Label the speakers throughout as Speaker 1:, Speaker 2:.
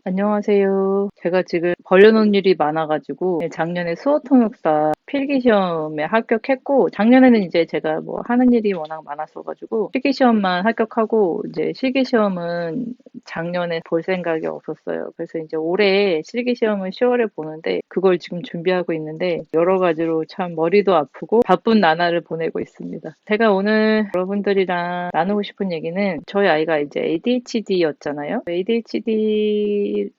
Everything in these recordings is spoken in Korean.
Speaker 1: 안녕하세요. 제가 지금 벌려놓은 일이 많아가지고 작년에 수어통역사 필기시험에 합격했고 작년에는 이제 제가 뭐 하는 일이 워낙 많았어가지고 필기시험만 합격하고 이제 실기시험은 작년에 볼 생각이 없었어요. 그래서 이제 올해 실기시험은 10월에 보는데 그걸 지금 준비하고 있는데 여러 가지로 참 머리도 아프고 바쁜 나날을 보내고 있습니다. 제가 오늘 여러분들이랑 나누고 싶은 얘기는 저희 아이가 이제 ADHD였잖아요. ADHD라는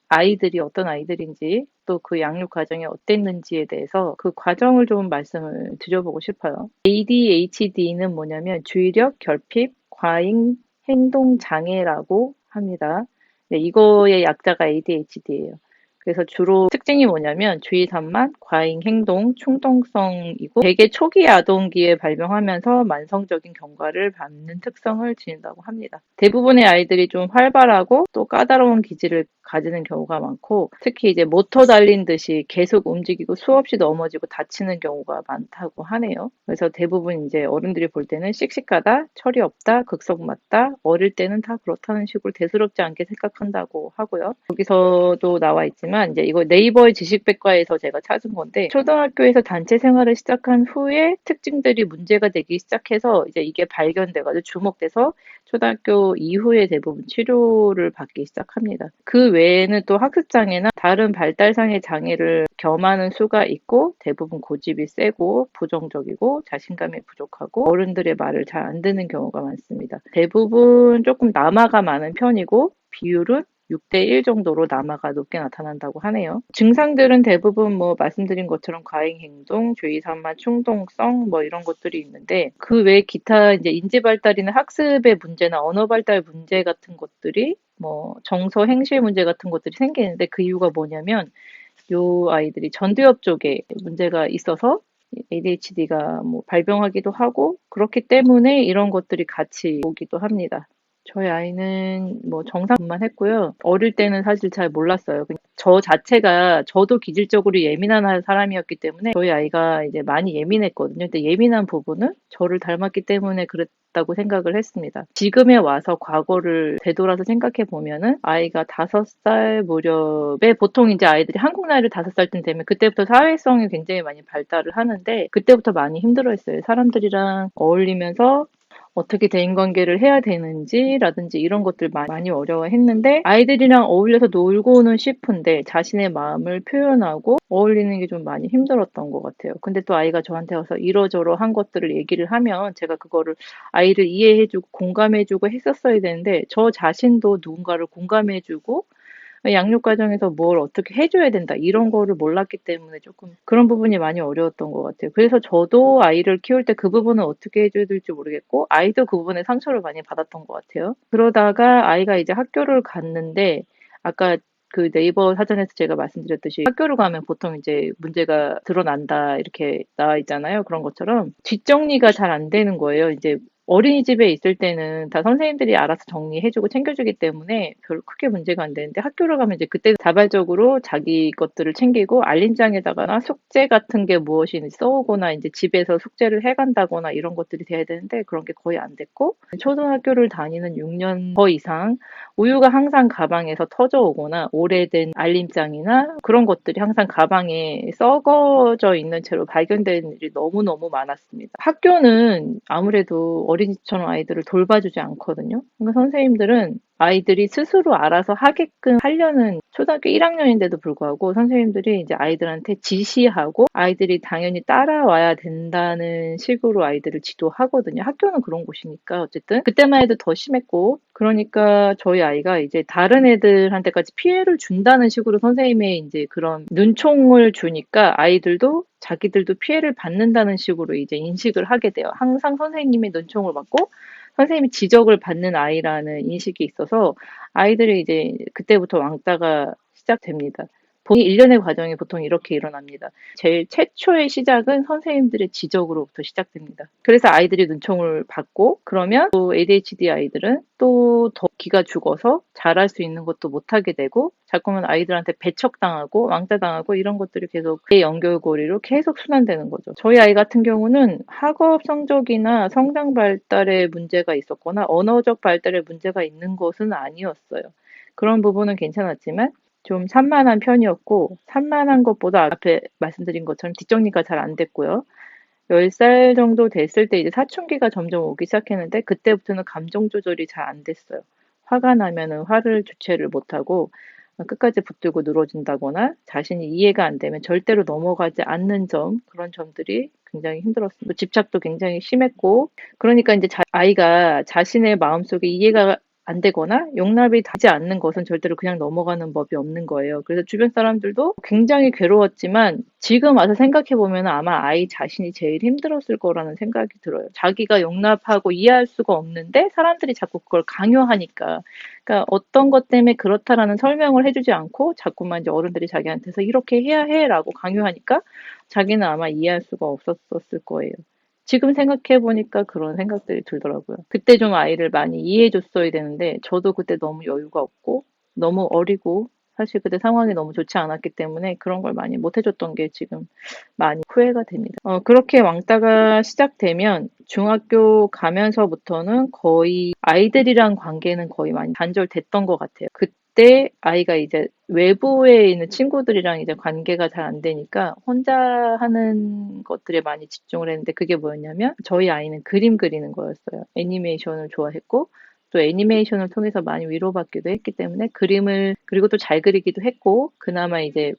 Speaker 1: 아이들이 어떤 아이들인지 또 그 양육 과정이 어땠는지에 대해서 그 과정을 좀 말씀을 드려보고 싶어요. ADHD는 뭐냐면 주의력 결핍 과잉 행동 장애라고 합니다. 네, 이거의 약자가 ADHD예요. 그래서 주로 특징이 뭐냐면 주의 산만, 과잉 행동, 충동성이고 대개 초기 아동기에 발병하면서 만성적인 경과를 받는 특성을 지닌다고 합니다. 대부분의 아이들이 좀 활발하고 또 까다로운 기질을 가지는 경우가 많고 특히 이제 모터 달린 듯이 계속 움직이고 수없이 넘어지고 다치는 경우가 많다고 하네요. 그래서 대부분 이제 어른들이 볼 때는 씩씩하다, 철이 없다, 극성 맞다, 어릴 때는 다 그렇다는 식으로 대수롭지 않게 생각한다고 하고요. 여기서도 나와 있지만 이제 이거 네이버의 지식백과에서 제가 찾은 건데 초등학교에서 단체 생활을 시작한 후에 특징들이 문제가 되기 시작해서 이제 이게 발견돼가지고 주목돼서 초등학교 이후에 대부분 치료를 받기 시작합니다. 그 외에는 또 학습장애나 다른 발달상의 장애를 겸하는 수가 있고 대부분 고집이 세고 부정적이고 자신감이 부족하고 어른들의 말을 잘 안 듣는 경우가 많습니다. 대부분 조금 남아가 많은 편이고 비율은 6대1 정도로 남아가 높게 나타난다고 하네요. 증상들은 대부분 뭐 말씀드린 것처럼 과잉 행동, 주의 산만, 충동성 뭐 이런 것들이 있는데 그 외에 기타 이제 인지 발달이나 학습의 문제나 언어 발달 문제 같은 것들이 뭐 정서 행실 문제 같은 것들이 생기는데 그 이유가 뭐냐면 요 아이들이 전두엽 쪽에 문제가 있어서 ADHD가 뭐 발병하기도 하고 그렇기 때문에 이런 것들이 같이 오기도 합니다. 저희 아이는 뭐 정상분만 했고요. 어릴 때는 사실 잘 몰랐어요. 그냥 저 자체가 저도 기질적으로 예민한 사람이었기 때문에 저희 아이가 이제 많이 예민했거든요. 근데 예민한 부분은 저를 닮았기 때문에 그랬다고 생각을 했습니다. 지금에 와서 과거를 되돌아서 생각해 보면은 아이가 5살 무렵에 보통 이제 아이들이 한국 나이로 5살쯤 되면 그때부터 사회성이 굉장히 많이 발달을 하는데 그때부터 많이 힘들어했어요. 사람들이랑 어울리면서 어떻게 대인관계를 해야 되는지라든지 이런 것들 많이 어려워했는데 아이들이랑 어울려서 놀고는 싶은데 자신의 마음을 표현하고 어울리는 게 좀 많이 힘들었던 것 같아요. 근데 또 아이가 저한테 와서 이러저러한 것들을 얘기를 하면 제가 그거를 아이를 이해해주고 공감해주고 했었어야 되는데 저 자신도 누군가를 공감해주고 양육 과정에서 뭘 어떻게 해줘야 된다 이런 거를 몰랐기 때문에 조금 그런 부분이 많이 어려웠던 것 같아요. 그래서 저도 아이를 키울 때 그 부분은 어떻게 해줘야 될지 모르겠고 아이도 그 부분에 상처를 많이 받았던 것 같아요. 그러다가 아이가 이제 학교를 갔는데 아까 그 네이버 사전에서 제가 말씀드렸듯이 학교를 가면 보통 이제 문제가 드러난다 이렇게 나와 있잖아요. 그런 것처럼 뒷정리가 잘 안 되는 거예요. 이제 어린이집에 있을 때는 다 선생님들이 알아서 정리해주고 챙겨주기 때문에 별로 크게 문제가 안 되는데 학교를 가면 이제 그때 자발적으로 자기 것들을 챙기고 알림장에다가나 숙제 같은 게 무엇이 써오거나 이제 집에서 숙제를 해간다거나 이런 것들이 돼야 되는데 그런 게 거의 안 됐고 초등학교를 다니는 6년 더 이상 우유가 항상 가방에서 터져 오거나 오래된 알림장이나 그런 것들이 항상 가방에 썩어져 있는 채로 발견되는 일이 너무너무 많았습니다. 학교는 아무래도 어린이집처럼 아이들을 돌봐주지 않거든요. 그러니까 선생님들은 아이들이 스스로 알아서 하게끔 하려는 초등학교 1학년인데도 불구하고 선생님들이 이제 아이들한테 지시하고 아이들이 당연히 따라와야 된다는 식으로 아이들을 지도하거든요. 학교는 그런 곳이니까 어쨌든 그때만 해도 더 심했고 그러니까 저희 아이가 이제 다른 애들한테까지 피해를 준다는 식으로 선생님의 이제 그런 눈총을 주니까 아이들도 자기들도 피해를 받는다는 식으로 이제 인식을 하게 돼요. 항상 선생님의 눈총을 받고 선생님이 지적을 받는 아이라는 인식이 있어서 아이들이 이제 그때부터 왕따가 시작됩니다. 보통 1년의 과정이 보통 이렇게 일어납니다. 제일 최초의 시작은 선생님들의 지적으로부터 시작됩니다. 그래서 아이들이 눈총을 받고 그러면 또 ADHD 아이들은 또 더 기가 죽어서 잘할 수 있는 것도 못하게 되고 자꾸만 아이들한테 배척당하고 왕따당하고 이런 것들이 계속 그 연결고리로 계속 순환되는 거죠. 저희 아이 같은 경우는 학업 성적이나 성장 발달에 문제가 있었거나 언어적 발달에 문제가 있는 것은 아니었어요. 그런 부분은 괜찮았지만 좀 산만한 편이었고 산만한 것보다 앞에 말씀드린 것처럼 뒷정리가 잘 안 됐고요. 10살 정도 됐을 때 이제 사춘기가 점점 오기 시작했는데 그때부터는 감정 조절이 잘 안 됐어요. 화가 나면은 화를 주체를 못하고 끝까지 붙들고 늘어진다거나 자신이 이해가 안 되면 절대로 넘어가지 않는 점, 그런 점들이 굉장히 힘들었습니다. 집착도 굉장히 심했고, 그러니까 이제 아이가 자신의 마음속에 이해가 안 되거나 용납이 되지 않는 것은 절대로 그냥 넘어가는 법이 없는 거예요. 그래서 주변 사람들도 굉장히 괴로웠지만 지금 와서 생각해 보면 아마 아이 자신이 제일 힘들었을 거라는 생각이 들어요. 자기가 용납하고 이해할 수가 없는데 사람들이 자꾸 그걸 강요하니까. 그러니까 어떤 것 때문에 그렇다라는 설명을 해주지 않고 자꾸만 이제 어른들이 자기한테서 이렇게 해야 해라고 강요하니까 자기는 아마 이해할 수가 없었을 거예요. 지금 생각해 보니까 그런 생각들이 들더라고요. 그때 좀 아이를 많이 이해해 줬어야 되는데 저도 그때 너무 여유가 없고 너무 어리고 사실 그때 상황이 너무 좋지 않았기 때문에 그런 걸 많이 못 해줬던 게 지금 많이 후회가 됩니다. 그렇게 왕따가 시작되면 중학교 가면서부터는 거의 아이들이랑 관계는 거의 많이 단절됐던 것 같아요. 그때 아이가 이제 외부에 있는 친구들이랑 이제 관계가 잘 안 되니까 혼자 하는 것들에 많이 집중을 했는데 그게 뭐였냐면 저희 아이는 그림 그리는 거였어요. 애니메이션을 좋아했고 또 애니메이션을 통해서 많이 위로받기도 했기 때문에 그림을 그리고 또 잘 그리기도 했고 그나마 이제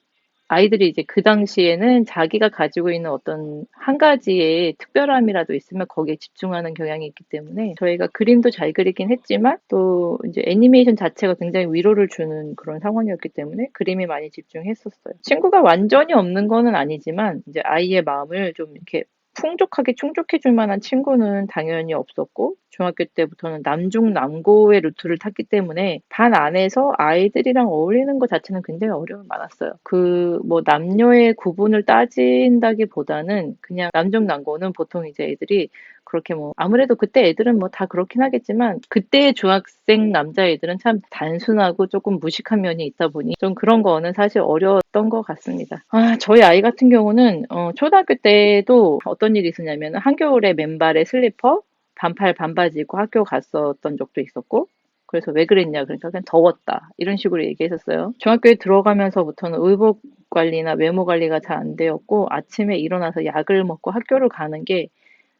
Speaker 1: 아이들이 이제 그 당시에는 자기가 가지고 있는 어떤 한 가지의 특별함이라도 있으면 거기에 집중하는 경향이 있기 때문에 저희가 그림도 잘 그리긴 했지만 또 이제 애니메이션 자체가 굉장히 위로를 주는 그런 상황이었기 때문에 그림에 많이 집중했었어요. 친구가 완전히 없는 거는 아니지만 이제 아이의 마음을 좀 이렇게 풍족하게 충족해 줄 만한 친구는 당연히 없었고 중학교 때부터는 남중남고의 루트를 탔기 때문에 반 안에서 아이들이랑 어울리는 것 자체는 굉장히 어려움이 많았어요. 그 뭐 남녀의 구분을 따진다기보다는 그냥 남중남고는 보통 이제 애들이 그렇게 뭐 아무래도 그때 애들은 뭐 다 그렇긴 하겠지만 그때의 중학생 남자애들은 참 단순하고 조금 무식한 면이 있다 보니 좀 그런 거는 사실 어려웠던 것 같습니다. 저희 아이 같은 경우는 초등학교 때도 어떤 일이 있었냐면 한겨울에 맨발에 슬리퍼 반팔 반바지 입고 학교 갔었던 적도 있었고 그래서 왜 그랬냐 그러니까 그냥 더웠다 이런 식으로 얘기했었어요. 중학교에 들어가면서부터는 의복 관리나 외모 관리가 잘 안 되었고 아침에 일어나서 약을 먹고 학교를 가는 게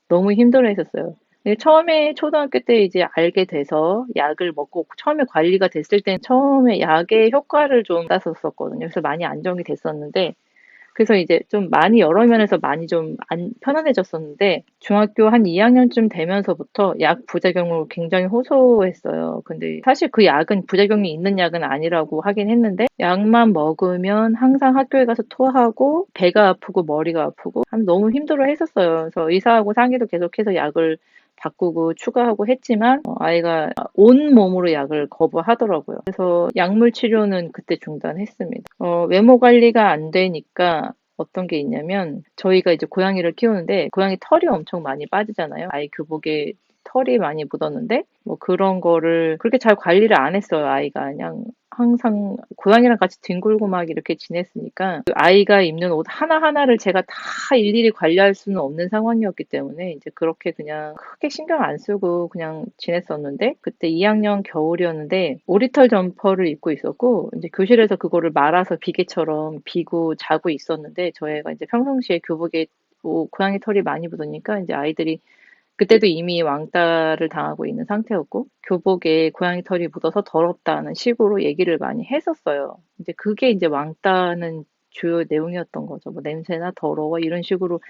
Speaker 1: 너무 힘들어 했었어요. 근데 처음에 초등학교 때 이제 알게 돼서 약을 먹고 처음에 관리가 됐을 땐 처음에 약의 효과를 좀 땄었거든요. 그래서 많이 안정이 됐었는데 그래서 이제 좀 많이 여러 면에서 많이 좀 편안해졌었는데 중학교 한 2학년쯤 되면서부터 약 부작용을 굉장히 호소했어요. 근데 사실 그 약은 부작용이 있는 약은 아니라고 하긴 했는데 약만 먹으면 항상 학교에 가서 토하고 배가 아프고 머리가 아프고 너무 힘들어 했었어요. 그래서 의사하고 상의도 계속해서 약을 바꾸고 추가하고 했지만 아이가 온 몸으로 약을 거부하더라고요. 그래서 약물 치료는 그때 중단했습니다. 외모 관리가 안 되니까 어떤 게 있냐면 저희가 이제 고양이를 키우는데 고양이 털이 엄청 많이 빠지잖아요. 아이 교복에 털이 많이 묻었는데 뭐 그런 거를 그렇게 잘 관리를 안 했어요. 아이가 그냥 항상 고양이랑 같이 뒹굴고 막 이렇게 지냈으니까 그 아이가 입는 옷 하나하나를 제가 다 일일이 관리할 수는 없는 상황이었기 때문에 이제 그렇게 그냥 크게 신경 안 쓰고 그냥 지냈었는데 그때 2학년 겨울이었는데 오리털 점퍼를 입고 있었고 이제 교실에서 그거를 말아서 비계처럼 비고 자고 있었는데 저희가 이제 평상시에 교복에 뭐 고양이 털이 많이 묻으니까 이제 아이들이 그때도 이미 왕따를 당하고 있는 상태였고 교복에 고양이 털이 묻어서 더럽다는 식으로 얘기를 많이 했었어요. 이제 그게 이제 왕따는 주요 내용이었던 거죠. 뭐 냄새나 더러워 이런 식으로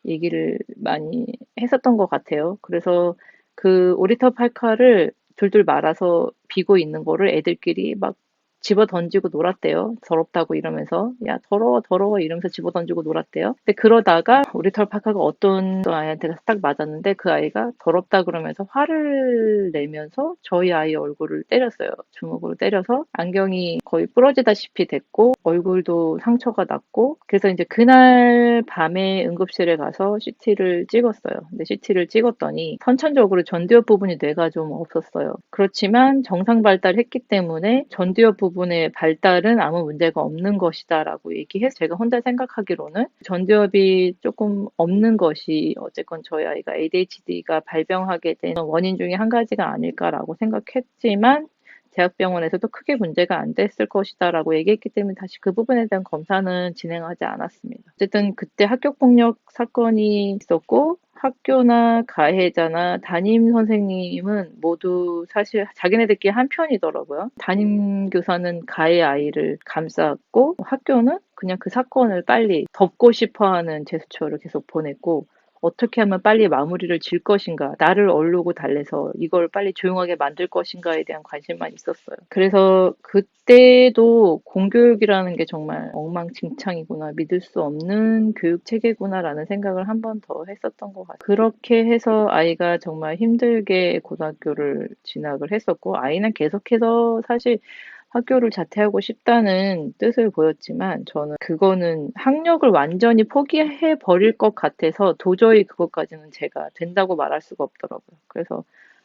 Speaker 1: 얘기를 많이 했었던 것 같아요. 그래서 그 오리털 팔카를 둘둘 말아서 비고 있는 거를 애들끼리 막 집어 던지고 놀았대요. 더럽다고 이러면서 야 더러워 더러워 이러면서 집어 던지고 놀았대요. 근데 그러다가 오리털 파카가 어떤 아이한테 딱 맞았는데 그 아이가 더럽다 그러면서 화를 내면서 저희 아이 얼굴을 때렸어요. 주먹으로 때려서 안경이 거의 부러지다시피 됐고 얼굴도 상처가 났고 그래서 이제 그날 밤에 응급실에 가서 CT를 찍었어요. 근데 CT를 찍었더니 선천적으로 전두엽 부분이 뇌가 좀 없었어요. 그렇지만 정상 발달했기 때문에 전두엽 부분의 발달은 아무 문제가 없는 것이다라고 얘기해서 제가 혼자 생각하기로는 전두엽이 조금 없는 것이 어쨌건 저희 아이가 ADHD가 발병하게 된 원인 중에 한 가지가 아닐까라고 생각했지만 대학병원에서도 크게 문제가 안 됐을 것이다라고 얘기했기 때문에 다시 그 부분에 대한 검사는 진행하지 않았습니다. 어쨌든 그때 학교폭력 사건이 있었고 학교나 가해자나 담임 선생님은 모두 사실 자기네들끼리 한 편이더라고요. 담임 교사는 가해 아이를 감쌌고 학교는 그냥 그 사건을 빨리 덮고 싶어하는 제스처를 계속 보냈고 어떻게 하면 빨리 마무리를 질 것인가, 나를 얼르고 달래서 이걸 빨리 조용하게 만들 것인가에 대한 관심만 있었어요. 그래서 그때도 공교육이라는 게 정말 엉망진창이구나, 믿을 수 없는 교육 체계구나라는 생각을 한 번 더 했었던 것 같아요. 그렇게 해서 아이가 정말 힘들게 고등학교를 진학을 했었고, 아이는 계속해서 사실 학교를 자퇴하고 싶다는 뜻을 보였지만 저는 그거는 학력을 완전히 포기해 버릴 것 같아서 도저히 그것까지는 제가 된다고 말할 수가 없더라고요. 그래서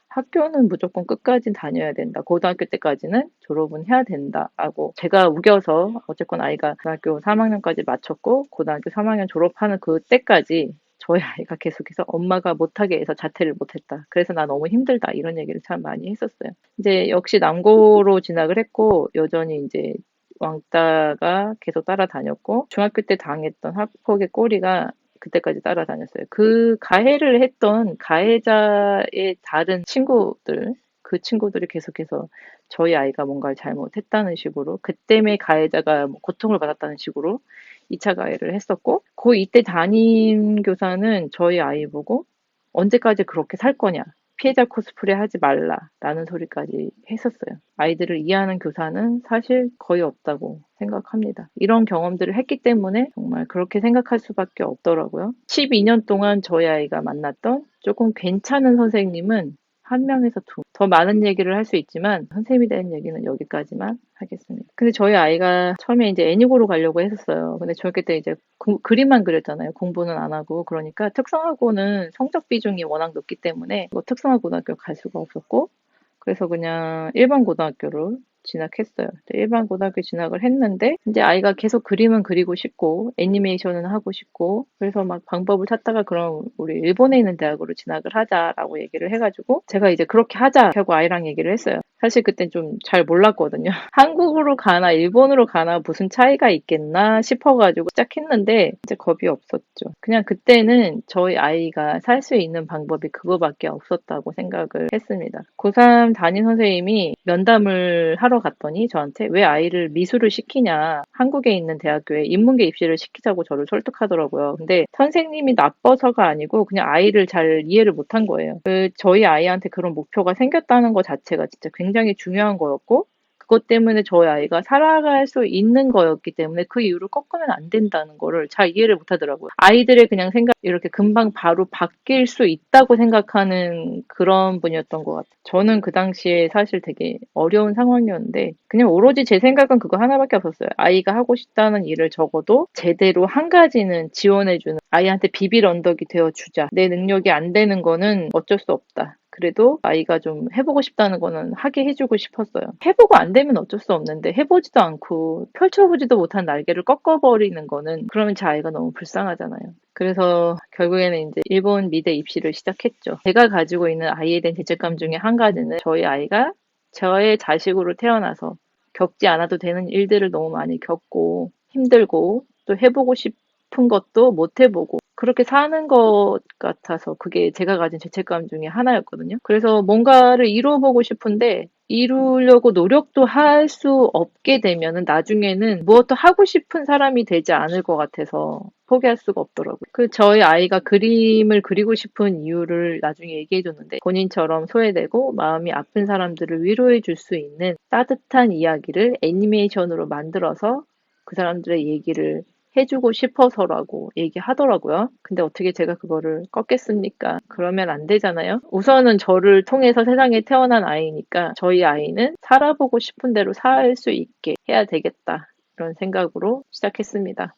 Speaker 1: 학교는 무조건 끝까지 다녀야 된다. 고등학교 때까지는 졸업은 해야 된다라고 제가 우겨서 어쨌건 아이가 고등학교 3학년까지 마쳤고 고등학교 3학년 졸업하는 그때까지 저희 아이가 계속해서 엄마가 못하게 해서 자퇴를 못했다. 그래서 나 너무 힘들다. 이런 얘기를 참 많이 했었어요. 이제 역시 남고로 진학을 했고 여전히 이제 왕따가 계속 따라다녔고 중학교 때 당했던 학폭의 꼬리가 그때까지 따라다녔어요. 그 가해를 했던 가해자의 다른 친구들, 그 친구들이 계속해서 저희 아이가 뭔가를 잘못했다는 식으로, 그 때문에 가해자가 뭐 고통을 받았다는 식으로 2차 가해를 했었고, 그 이때 담임 교사는 저희 아이 보고 언제까지 그렇게 살 거냐, 피해자 코스프레 하지 말라라는 소리까지 했었어요. 아이들을 이해하는 교사는 사실 거의 없다고 생각합니다. 이런 경험들을 했기 때문에 정말 그렇게 생각할 수밖에 없더라고요. 12년 동안 저희 아이가 만났던 조금 괜찮은 선생님은 한 명에서 두. 더 많은 얘기를 할 수 있지만 선생님에 대한 얘기는 여기까지만 하겠습니다. 근데 저희 아이가 처음에 이제 애니고로 가려고 했었어요. 근데 중학교 때 이제 그림만 그렸잖아요. 공부는 안 하고. 그러니까 특성화고는 성적 비중이 워낙 높기 때문에 뭐 특성화 고등학교 갈 수가 없었고 그래서 그냥 일반 고등학교로 진학했어요. 일반 고등학교 진학을 했는데 이제 아이가 계속 그림은 그리고 싶고 애니메이션은 하고 싶고 그래서 막 방법을 찾다가 그럼 우리 일본에 있는 대학으로 진학을 하자라고 얘기를 해가지고 제가 이제 그렇게 하자 하고 아이랑 얘기를 했어요. 사실 그땐 좀 잘 몰랐거든요. 한국으로 가나 일본으로 가나 무슨 차이가 있겠나 싶어가지고 시작했는데 이제 겁이 없었죠. 그냥 그때는 저희 아이가 살 수 있는 방법이 그거밖에 없었다고 생각을 했습니다. 고3 담임 선생님이 면담을 하러 갔더니 저한테 왜 아이를 미술을 시키냐, 한국에 있는 대학교에 인문계 입시를 시키자고 저를 설득하더라고요. 근데 선생님이 나빠서가 아니고 그냥 아이를 잘 이해를 못한 거예요. 저희 아이한테 그런 목표가 생겼다는 것 자체가 진짜 굉장히 중요한 거였고 그것 때문에 저희 아이가 살아갈 수 있는 거였기 때문에 그 이유를 꺾으면 안 된다는 거를 잘 이해를 못 하더라고요. 아이들의 그냥 생각 이렇게 금방 바로 바뀔 수 있다고 생각하는 그런 분이었던 것 같아요. 저는 그 당시에 사실 되게 어려운 상황이었는데 그냥 오로지 제 생각은 그거 하나밖에 없었어요. 아이가 하고 싶다는 일을 적어도 제대로 한 가지는 지원해주는 아이한테 비빌 언덕이 되어주자. 내 능력이 안 되는 거는 어쩔 수 없다. 그래도 아이가 좀 해보고 싶다는 거는 하게 해주고 싶었어요. 해보고 안 되면 어쩔 수 없는데 해보지도 않고 펼쳐보지도 못한 날개를 꺾어버리는 거는 그러면 제 아이가 너무 불쌍하잖아요. 그래서 결국에는 이제 일본 미대 입시를 시작했죠. 제가 가지고 있는 아이에 대한 죄책감 중에 한 가지는 저희 아이가 저의 자식으로 태어나서 겪지 않아도 되는 일들을 너무 많이 겪고 힘들고 또 해보고 싶은 것도 못 해보고 그렇게 사는 것 같아서 그게 제가 가진 죄책감 중에 하나였거든요. 그래서 뭔가를 이루어보고 싶은데 이루려고 노력도 할 수 없게 되면은 나중에는 무엇도 하고 싶은 사람이 되지 않을 것 같아서 포기할 수가 없더라고요. 저희 아이가 그림을 그리고 싶은 이유를 나중에 얘기해 줬는데 본인처럼 소외되고 마음이 아픈 사람들을 위로해 줄 수 있는 따뜻한 이야기를 애니메이션으로 만들어서 그 사람들의 얘기를 해주고 싶어서라고 얘기하더라고요. 근데 어떻게 제가 그거를 꺾겠습니까? 그러면 안 되잖아요. 우선은 저를 통해서 세상에 태어난 아이니까 저희 아이는 살아보고 싶은 대로 살 수 있게 해야 되겠다. 이런 생각으로 시작했습니다.